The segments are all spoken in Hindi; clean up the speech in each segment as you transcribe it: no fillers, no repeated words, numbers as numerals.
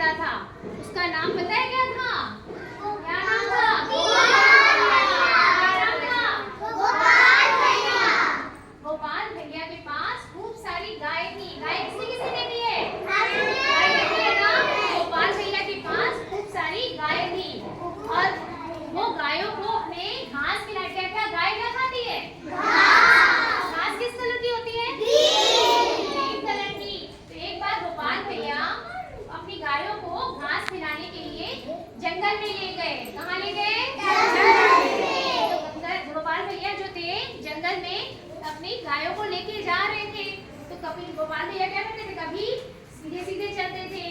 रहता था, उसका नाम पता है क्या था? क्या नाम था? गोपाल भैया के पास खूब सारी गाय थी। गाय किसी किसी ने दी है? गाय देखी है ना? गोपाल भैया के पास खूब सारी गाय थी और वो गायों को अपने घास खिलाते हैं। क्या गाय क्या खाती है? घास किस कलर की होती है? ग्रीन कलर की। तो एक बार गोपाल भैया अपनी गायों को घास खिलाने के लिए जंगल में ले गए। कहाँ ले गए? तो गोपाल भैया जो थे जंगल में अपनी गायों को लेके जा रहे थे। तो कभी गोपाल भैया क्या करते थे? कभी सीधे सीधे चलते थे।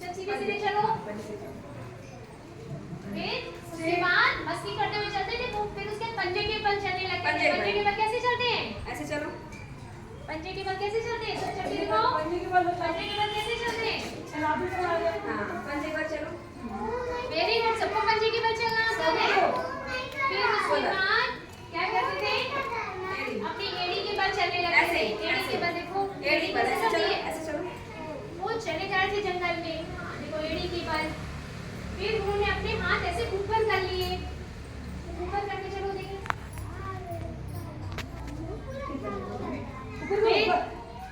सब सीधे सीधे चलो। फिर उसके बाद मस्ती करते हुए चलते थे। फिर उसके पंजे के बल चलने लगते थे। पंजे के बल कैसे चलते हैं? ऐसे चलो। पंजे के बल कैसे चलते हैं? सब चलते दिखाओ। पंजे के बल कैसे चलते हैं? हाँ, पंजे पर चलो। वेरी गुड, सबको पंजे के बल चलना आता है। फिर उसके बाद क्या करते थे? अपनी एड़ी के बल चलने लगते थे। एड़ी के बल देखो, एड़ी पर कैसे ऐसे चलती चलो, है? ऐसे चलो। वो चले जा रहे थे जंगल में, देखो एड़ी के बल। फिर उन्होंने अपने हाथ ऐसे ऊपर कर लिए। ऊपर करके चलो देखिए।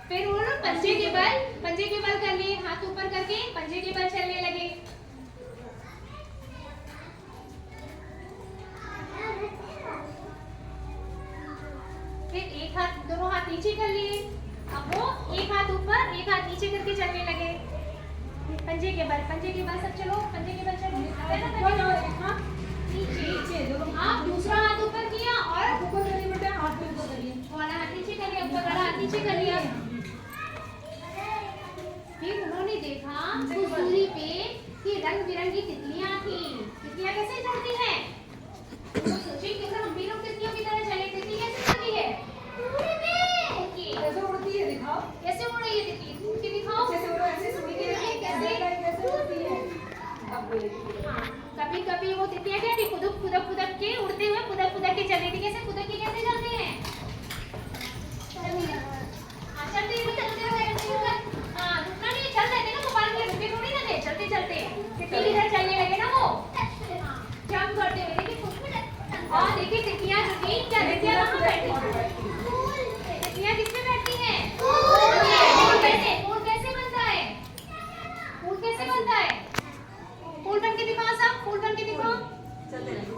फिर उन्होंने पंजे के बल कर लिए। हाथ ऊपर करके पंजे के बल चलने लगे। फिर एक हाथ, दोनों हाथ नीचे कर लिए। अब वो एक हाथ ऊपर एक हाथ नीचे करके चलने लगे। पंजे के बल सब चलो। पंजे के बल चलो। नीचे। आप दूसरा हाथ ऊपर किया और ऊपर करिए बेटा, हाथ पे ऊपर करिए। वाला हाथ नीचे कर लिया, ऊपर वाला हाथ नीचे कर लिया। फिर उन्होंने देखा दूरी पे कि रंग बिरंगी तितलियां थी। तितलियां कैसे चलती हैं? तो सोचिए कि अगर हम भी लोग तितलियों की तरह चले, तितली कैसे चलती है? कैसे उड़ती है दिखाओ। कैसे उड़ रही है तितली? उड़ के दिखाओ। कैसे उड़ ऐसे उड़ के कैसे उड़ती है? कभी कभी वो तितलियां क्या थी? खुदक के उड़ते हुए खुदक के चल रही थी। कैसे खुदक के कैसे चलते हैं? चलते हाँ, रुकना नहीं, चल रहे थे ना गोपाल भैया, रुके थोड़ी ना थे। चलते चलते तितली की तरह चलने लगे ना वो। जंप करते हुए देखिए। और देखिए तितलियां जो थी, क्या तितलियां कहाँ बैठी? तितलियां किस पे बैठती हैं? फूल कैसे बनता है? फूल कैसे बनता है? फूल बन के दिखाओ सब, फूल बन के दिखाओ। चलते रहो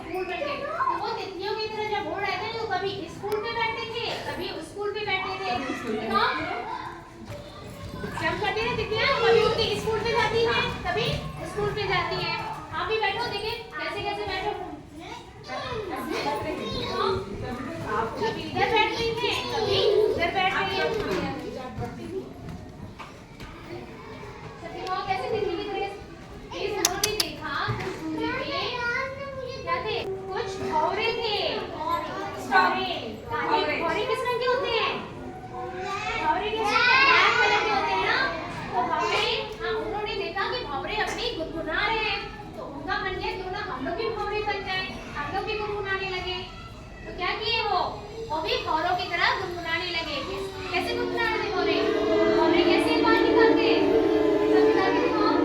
फूल बन के। तो वो तितलियों की तरह जब उड़ रहे थे तो कभी इस फूल पे बैठते थे, कभी उस फूल पे बैठते थे। दिखाओ। जब करते हैं तितलियां, कभी उनके इस फूल पे जाती हैं, कभी उस फूल पे जाती हैं। आप भी बैठो, देखिए कैसे कैसे बैठो। कभी इधर बैठ रही है, कभी उधर बैठ रही है। कैसे तितली की तरह। फिर उन्होंने देखा कुछ दूरी पे क्या थे? कुछ भौरे थे। भौरे किस रंग के होते हैं? भौरे किस रंग के? ब्लैक कलर के होते हैं ना। तो भौरे, हाँ, उन्होंने देखा कि भौरे अपनी गुनगुना रहे हैं। तो उनका मन किया क्यों ना हम लोग भी भौरे बन जाए, हम लोग भी गुनगुनाने लगे। तो क्या किए वो भी भौरों की तरह गुनगुनाने लगे। कैसे गुनगुना रहे थे भौरे? भौरे कैसे बाहर निकलते? सब निकाल के दिखाओ।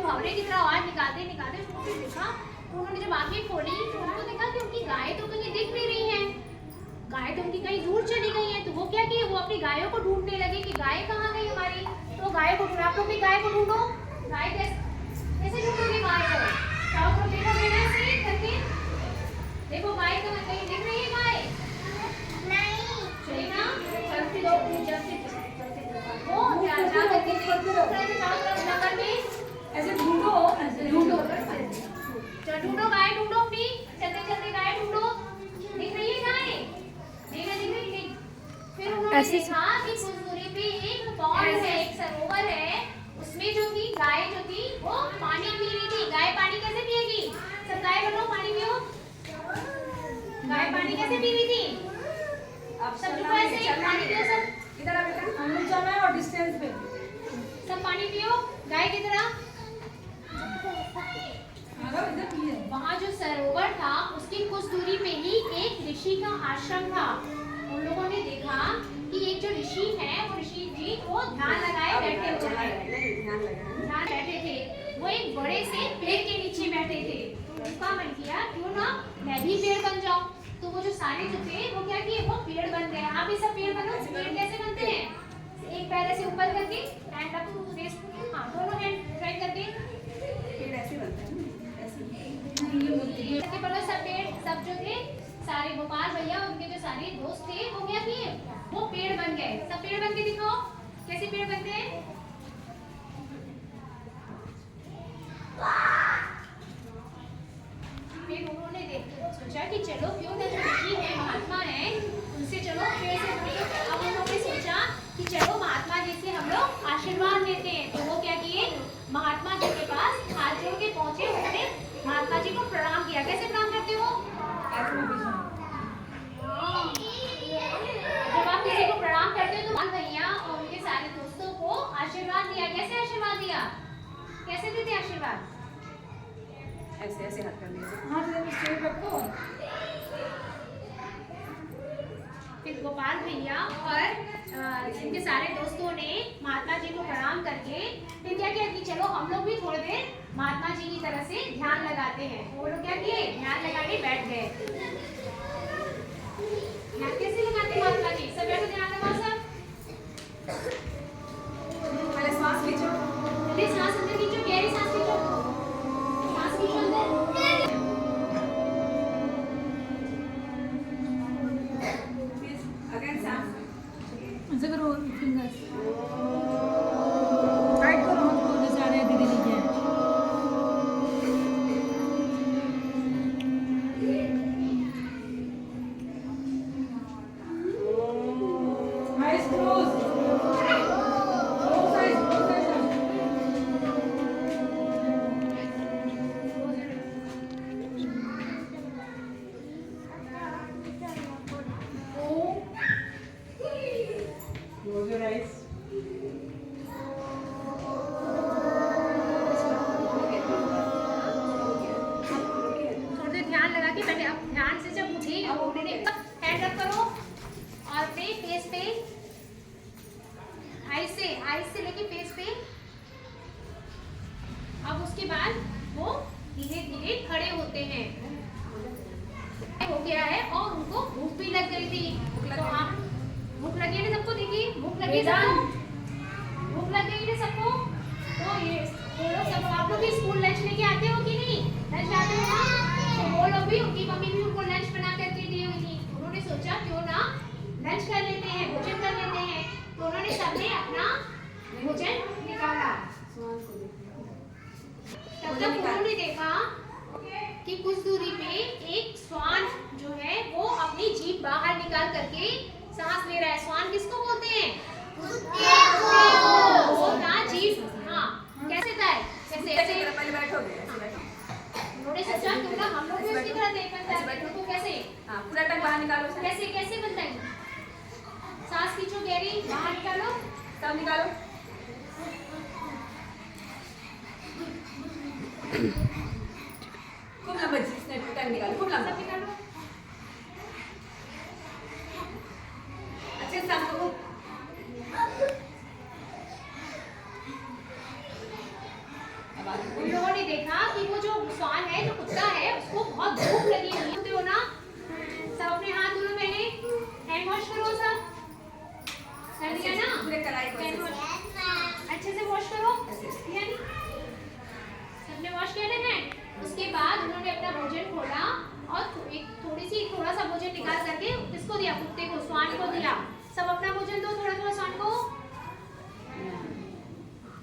भौरे की तरह आवाज निकालते निकालते उन्होंने देखा। उन्होंने जब आंखें खोली तो उन्होंने देखा कि उनकी गाय तो कहीं दिख नहीं रही है। गाय तो उनकी कहीं दूर चली गई है। तो वो क्या किए? वो अपनी गायों को ढूंढने लगे कि गाय कहाँ गई हमारी। तो गाय को ढूंढो। आप लोग भी गाय को ढूंढो। गाय कैसे ढूंढोगे गाय को? चारों तरफ देखो बेटा, ऐसे करके देखो गाय तो कहीं दिख रही है। गाय नहीं चली ना, चलती दो वो जा करके चारों तरफ नगर में ऐसे ढूंढो, ऐसे ढूंढो। ढूंढो गाय, ढूंढो अपनी। चलते चलते गाय ढूंढो। दिख रही है गाय? दिख रही। फिर उन्होंने देखा कि कुछ दूरी पे एक पॉन्ड है, एक सरोवर है। उस कैसे पी रही थी? अब सब चलना लोग नहीं, ऐसे चलना पानी नहीं। पियो सब। इधर आ बेटा। हम लोग चल रहे हैं और डिस्टेंस पे। सब पानी पियो गाय की तरह। अगर इधर पिए। वहाँ जो सरोवर था उसकी कुछ दूरी पे ही एक ऋषि का आश्रम था। उन लोगों ने देखा कि एक जो ऋषि है वो ऋषि जी वो ध्यान लगाए बैठे हुए हैं। नहीं, ध्यान लगा। ध्यान बैठे थे। वो एक बड़े से पेड़ के नीचे बैठे थे। तो उनका मन किया क्यों ना मैं भी पेड़ बन जाऊं। तो वो जो सारे जो थे वो क्या किए वो पेड़ बन गए। आप भी सब पेड़ बनो। पेड़ कैसे बनते हैं? एक पैर ऐसे ऊपर करके हैंड अप टू रेस। हाँ दोनों हैंड राइट करके पेड़ ऐसे बनता है ना, ऐसे। करके बोलो सब पेड़ सब जो थे सारे गोपाल भैया उनके जो सारे दोस्त थे वो क्या किए वो पेड़ बन गए। सब पेड़ बन के दिखाओ कैसे पेड़ बनते हैं। फिर उन्होंने सोचा कि चलो क्यों ना जो ऋषि है महात्मा है उनसे चलो पेड़ से पूछो। अब उन्होंने सोचा कि चलो महात्मा जी से हम लोग आशीर्वाद लेते हैं। तो वो क्या किए महात्मा जी के पास हाथ जोड़ के पहुंचे। उन्होंने महात्मा जी को प्रणाम किया। कैसे प्रणाम करते हो? जब आप किसी को प्रणाम करते हो तो भैया और उनके सारे दोस्तों को आशीर्वाद दिया। कैसे आशीर्वाद दिया? कैसे देते आशीर्वाद? ऐसे ऐसे हाथ कर दिए। हाथ इधर स्ट्रेट रखो। फिर गोपाल भैया और इनके सारे दोस्तों ने महात्मा जी को प्रणाम करके फिर क्या किया कि चलो हम लोग भी थोड़ी देर महात्मा जी की तरह से ध्यान लगाते हैं। वो लोग क्या किए ध्यान लगा के बैठ गए। ध्यान कैसे लगाते महात्मा जी? सब बैठो ध्यान लगाओ सब। पहले सांस खींचो। जल्दी सांस अंदर खींचो। गहरी सांस खींचो। सांस खींचो अंदर। अगेन सांस। ऐसे करो फिंगर्स। टाइट करो हाथ को जैसे आ रहे हैं दीदी जी के। Eyes closed. Close eyes, close eyes. Close your eyes. थोड़ी देर ध्यान लगा के बैठे। अब ध्यान से जब उठे अब उन्होंने हैंड अप करो और अपने फेस पे आईज से लेके फेस पे। अब उसके बाद वो धीरे धीरे खड़े होते हैं। हो गया है और उनको भूख भी लग गई थी। तो आप भूख लगी है ना सबको? देखिए भूख लगी है सबको। भूख लग गई है सबको। तो ये वो लोग सब आप लोग भी स्कूल लंच लेके आते हो कि नहीं? लंच लाते हो ना? तो वो लोग भी उनकी मम्मी भी उनको लंच बना करके दी हुई थी। उन्होंने सोचा क्यों ना लंच कर लेते हैं भोजन कर लेते हैं। तो उन्होंने सबने अपना भोजन निकाला। तब तक उन्होंने देखा कि कुछ दूरी पे एक स्वान जो है वो अपनी जीभ बाहर निकाल करके सांस ले रहा है। स्वान किसको बोलते हैं? वो था जीभ। हाँ कैसे था? कैसे ऐसे पहले बैठोगे, ऐसे बैठो। उन्होंने सोचा क्यों ना हम लोग भी उसकी तरह देख बनता है। तो कैसे हाँ, पूरा टक बाहर निकालो सर। कैसे कैसे बनता है? सांस खींचो गहरी बाहर निकालो। सब निकालो। खूब लंबा जिसने टक निकालो, खूब लंबा। सब निकालो। अच्छे से सांस लो। अब आगे। उन लोगों ने देखा कि वो जो स्वान है जो कुत्ता है उसको बहुत भूख लगी हुई होती हो ना। सब अपने हाथ धोलो पहले। हैंड वॉश करो सब। कर दिया ना? पूरे कलाई को हैंड ऐसे। वॉश अच्छे से वॉश करो। किया नहीं? सबने वॉश किया ना हैंड? उसके बाद उन्होंने अपना भोजन खोला और एक थोड़ा सा भोजन निकाल करके किसको दिया? कुत्ते को, स्वान को दिया। सब अपना भोजन दो थोड़ा थोड़ा स्वान को।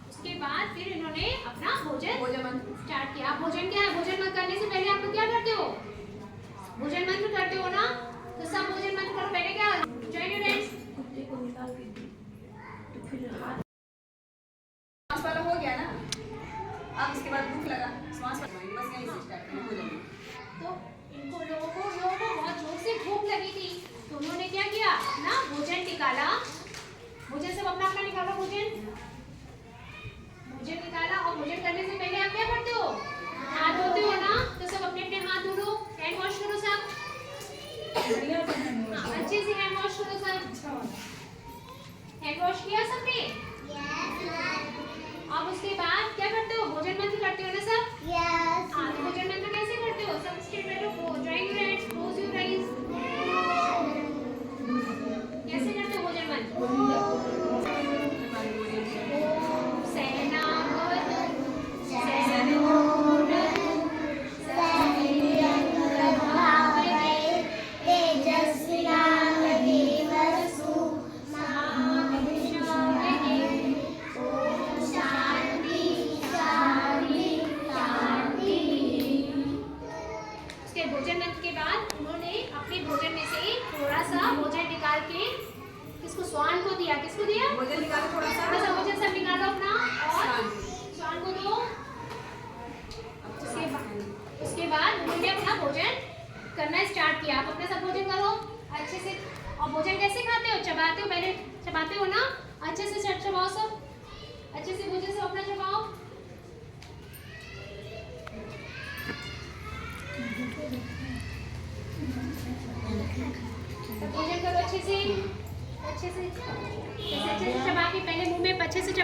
उसके बाद फिर इन्होंने अपना भोजन स्टार्ट किया। भोजन क्या है? भोजन मंत्र करने से पहले आप लोग क्या करते हो? भोजन मंत्र करते हो ना? तो सब भोजन मंत्र करो। पहले क्या? Join your hands. सांस वाला हो गया ना? अब इसके बाद भूख लगा, सांस वाला बस यहीं से स्टार्ट करें, हो जाएगा। तो इनको लोगों को बहुत जोर से भूख लगी।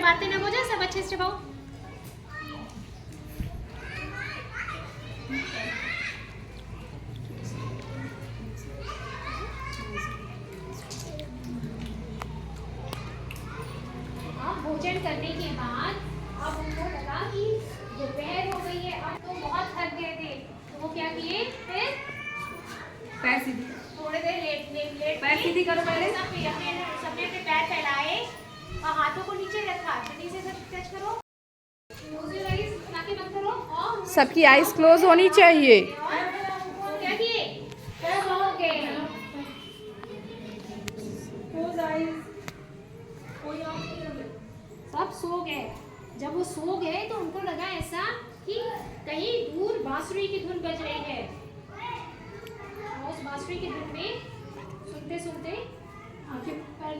बातें ना हो जाए, सब अच्छे से चबाओ। अब भोजन करने के बाद अब उनको लगा कि दोपहर हो गई है, अब तो बहुत थक गए थे, तो वो क्या किए, फिर पैर सीधी, थोड़ी देर लेट पैर सीधी करो पहले। सबने अपने पैर फैलाए और हाथों को नीचे रखा, चुन्नी से सब टच करो, क्लोज योर आईज, आंखें बंद करो और सबकी आइज क्लोज होनी चाहिए। और क्या किए, सो गए। Close eyes. सब सो गए। जब वो सो गए तो उनको लगा ऐसा कि कहीं दूर बांसुरी की धुन बज रही है, और उस बांसुरी की धुन में सुनते सुनते आंखें पैर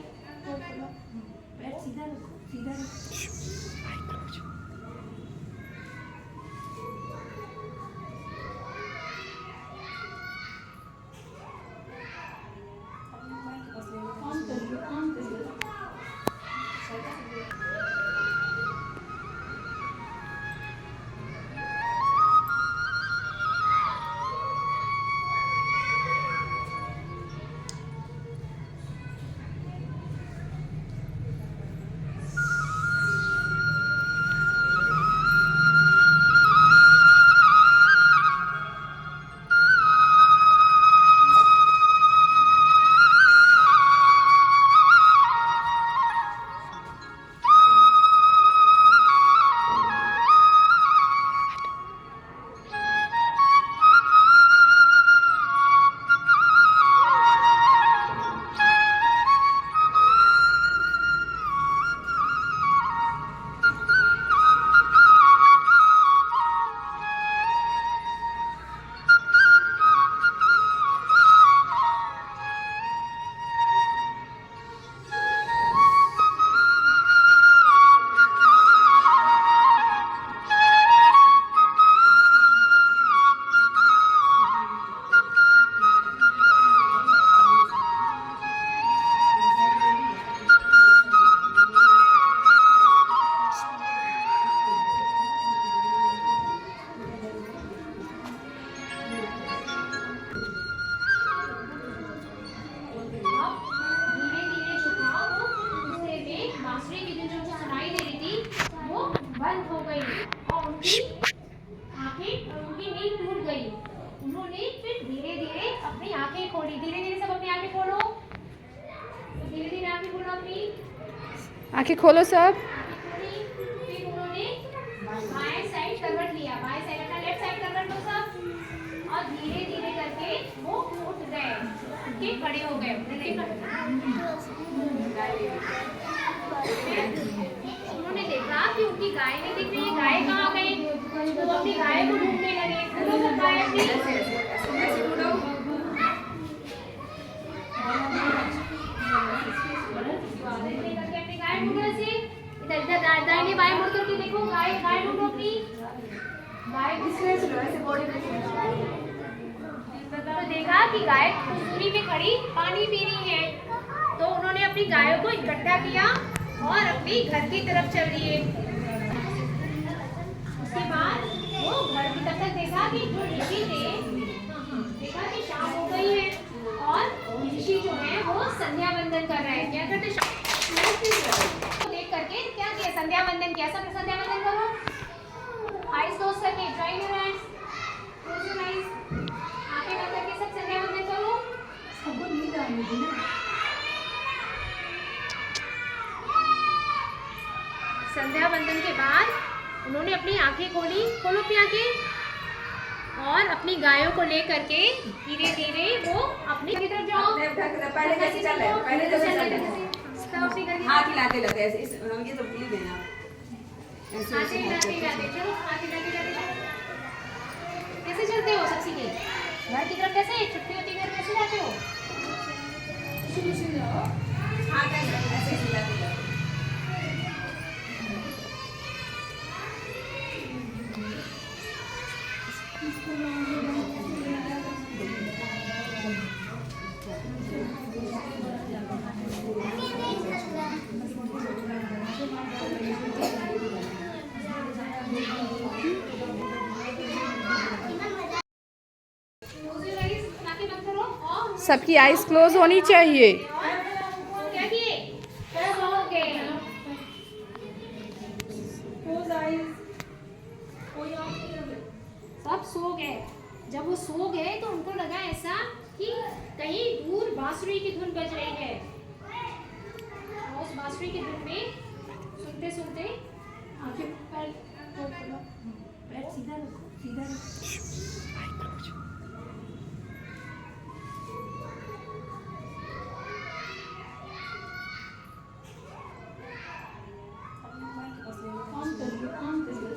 सीधा रखो, सीधा रखो। On करिए, on करिए। बंद हो गई और उनकी आंखें, उनकी नींद टूट गई। उन्होंने फिर धीरे धीरे अपनी आंखें खोली। धीरे धीरे सब अपनी आंखें खोलो, धीरे धीरे आंखें खोलो अपनी। आंखें खोलो सब। फिर उन्होंने बाएं साइड करवट लिया, बाएं साइड अपना लेफ्ट साइड करवट लो सब, और धीरे धीरे करके वो उठ गए, उठ के खड़े हो गए। उन्होंने देखा कि उनकी गाय नहीं दिख रही है, गाय कहाँ गई, वो अपनी गाय को ढूंढने लगे। बोलो सब गाय अपनी। अपनी गाय ढूंढो ऐसे, इधर दाहिने बाएं मुड़ करके देखो, गाय गाय ढूंढो अपनी गाय। तो देखा कि गाय दूरी में खड़ी पानी पी रही है, तो उन्होंने अपनी गायों को इकट्ठा किया और अपनी घर की तरफ चल दिए। उसके बाद वो घर की तरफ देखा कि जो ऋषि थे, देखा कि शाम हो गई है और ऋषि जो है वो संध्या वंदन कर रहे हैं। क्या करते, तो देख करके क्या किया, संध्या वंदन किया। सब संध्या वंदन करो, आईज क्लोज करके, dry your eyes, close your eyes, आंखें बंद करके सब संध्या वंदन करो। सबको नींद आने दी ना। संध्या वंदन के बाद उन्होंने अपनी आंखें खोली, खोलो अपनी आंखें, और अपनी गायों को लेकर के धीरे धीरे वो अपनी तरफ जाओ। पहले कैसे चल रहे, पहले जैसे चल रहे, हाथ हिलाते लगे ऐसे, हम ये सब प्लीज देना, हाथ हिलाते हिलाते चलो, हाथ हिलाते हिलाते चलो। कैसे चलते हो, सब सीखे घर की तरफ, कैसे छुट्टी होती है घर कैसे जाते हो, हाथ ऐसे हिलाते लगे। सबकी आइज क्लोज होनी चाहिए। क्या किए? सो गए। Close eyes. सब सो गए। जब वो सो गए तो उनको लगा ऐसा कि कहीं दूर बांसुरी की धुन बज रही है। और उस बांसुरी की धुन में सुनते सुनते आंखें पैर सीधा रखो, सीधा रखो। Calm करिए, calm करिए.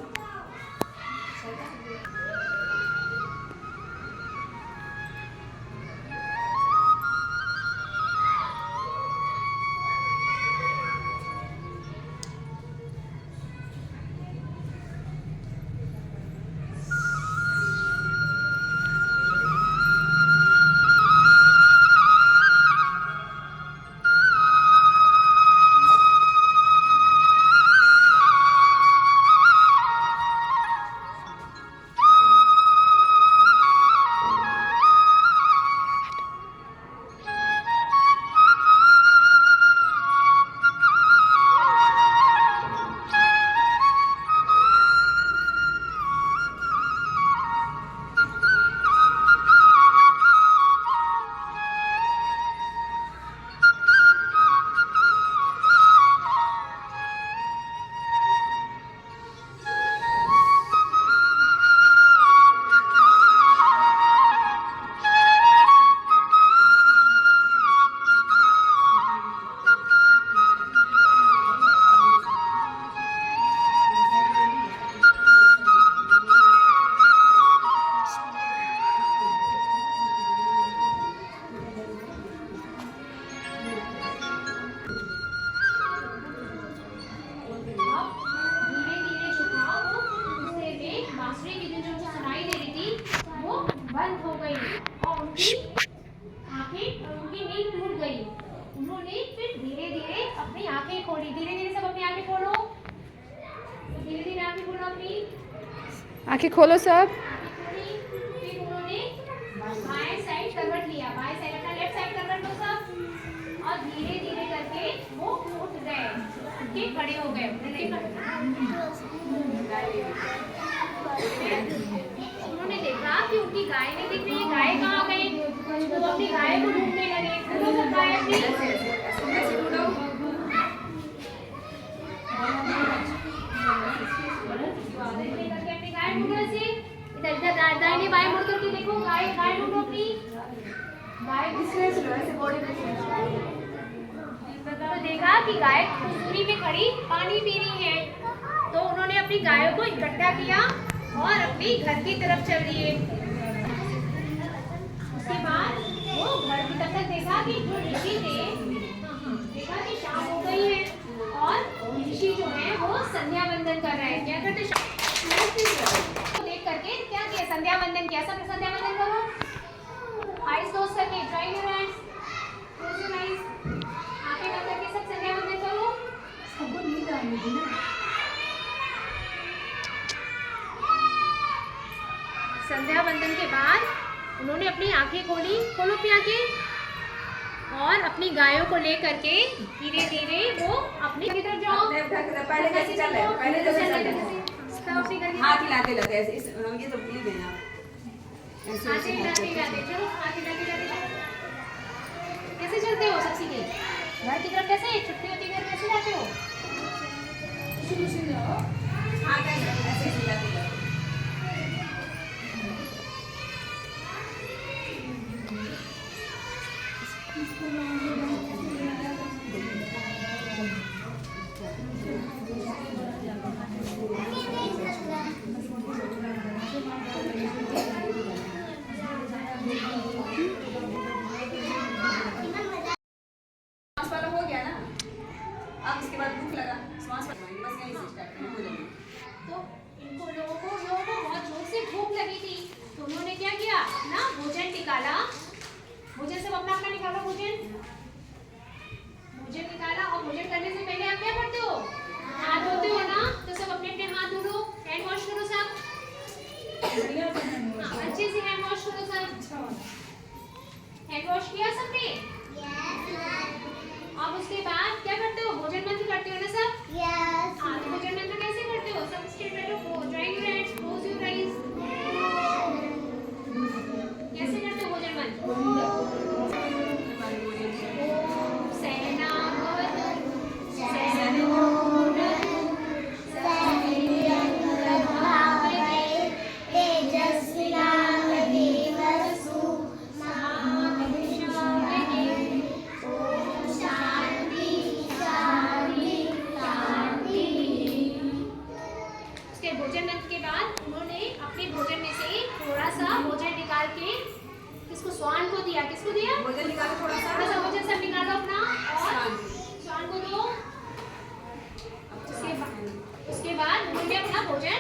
बंद हो गई और उनकी आंखें और उनकी नींद टूट गई। उन्होंने फिर धीरे धीरे अपनी आंखें खोली। धीरे धीरे सब अपनी आंखें खोलो। धीरे धीरे आंखें खोलो अपनी। आंखें खोलो सब। फिर उन्होंने बाएं साइड करवट लिया। बाएं साइड अपना लेफ्ट साइड करवट लो सब। और धीरे धीरे करके वो उठ गए, उठ के खड़े हो गए। उन्होंने देखा कि उनकी गाय नहीं दिख रही है। गाय कहाँ गई? वो अपनी गाय को ढूंढने लगे। ढूंढो सब गाय अपनी। ऐसे ढूंढो। अपनी गाय ढूंढो ऐसे। इधर इधर दाहिने बाएं मुड़ करके देखो। गाय गाय ढूंढो अपनी। गाय ऐसे बॉडी पे तो देखा कि गाय खुली में खड़ी पानी पी रही है। तो उन्होंने अपनी गायों को इकट्ठा किया और अपनी घर की तरफ चल दिए। उसके बाद वो घर की तरफ देखा कि जो ऋषि थे, देखा कि शाम हो गई है और ऋषि जो है वो संध्या वंदन कर रहे हैं। क्या करते? तो देख करके क्या किया? संध्या वंदन किया। सब संध्या वंदन करो। आइज क्लोज करके, dry your eyes, close your eyes. आंखें बंद करके सब संध्या वंदन करो। सबको नींद आने दो ना. संध्या वंदन के बाद उन्होंने अपनी आंखें खोली। खोलो अपनी आंखें और अपनी गायों को लेकर के धीरे धीरे वो अपनी तरफ जाओ। पहले कैसे चल रहे? पहले जैसे चल रहे। हाथ हिलाते हिलाते ऐसे ये तो प्लीज देना। हाथ हिलाते हिलाते चलो, हाथ हिलाते हिलाते। कैसे चलते हो? सब सीधे घर की तरफ। कैसे छुट्टी होती है घर कैसे जाते हो? शुरू से जाओ. हाथ ऐसे हिलाते हिलाते। हो गया ना? अब इसके बाद भूख लगा, श्वास फरमाएंगे, बस यहीं से स्टार्ट करें, हो जाएगी। तो इनको लोगों को बहुत जोर से भूख लगी थी। तो उन्होंने क्या किया ना? भोजन निकाला। भोजन सब अपना अपना निकालो। भोजन निकाला। और भोजन करने से पहले आप क्या करते हो? हाथ धोते हो ना? तो सब अपने अपने हाथ धो लो। हैंड वॉश करो सब। बढ़िया से hand wash. अच्छे से हैंड वॉश करो सब। हैंड वॉश किया फिर भोजन के बाद उन्होंने अपने भोजन में से थोड़ा सा भोजन निकाल के किसको, स्वान को दिया। किसको दिया? भोजन निकालो थोड़ा सा। थोड़ा सा भोजन सब निकालो अपना और स्वान। स्वान को दो। उसके बाद उन्होंने अपना भोजन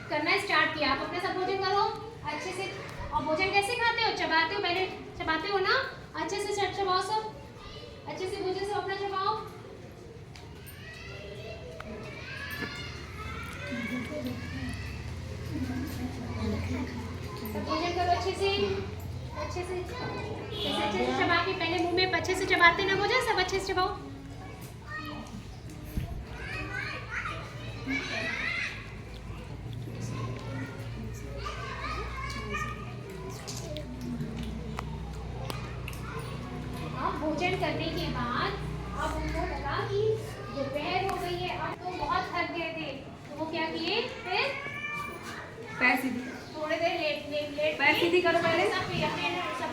करना स्टार्ट किया। आप अपना सब भोजन करो अच्छे से। और भोजन कैसे खाते हो? चबाते हो, पहले चबाते हो ना, अच्छे से चबाओ, सब अच्छे से भोजन सब अपना चबाओ। सब भोजन करो अच्छे से चबा के, पहले मुंह में अच्छे से चबाते ना भोजन, सब अच्छे से चबाओ। भोजन करने के बाद अब उनको लगा कि दोपहर हो गई है, अब तो बहुत थक गए थे, तो वो क्या किए, फिर पैर सीधी। थोड़ी देर लेट पैर सीधी करो पहले। सब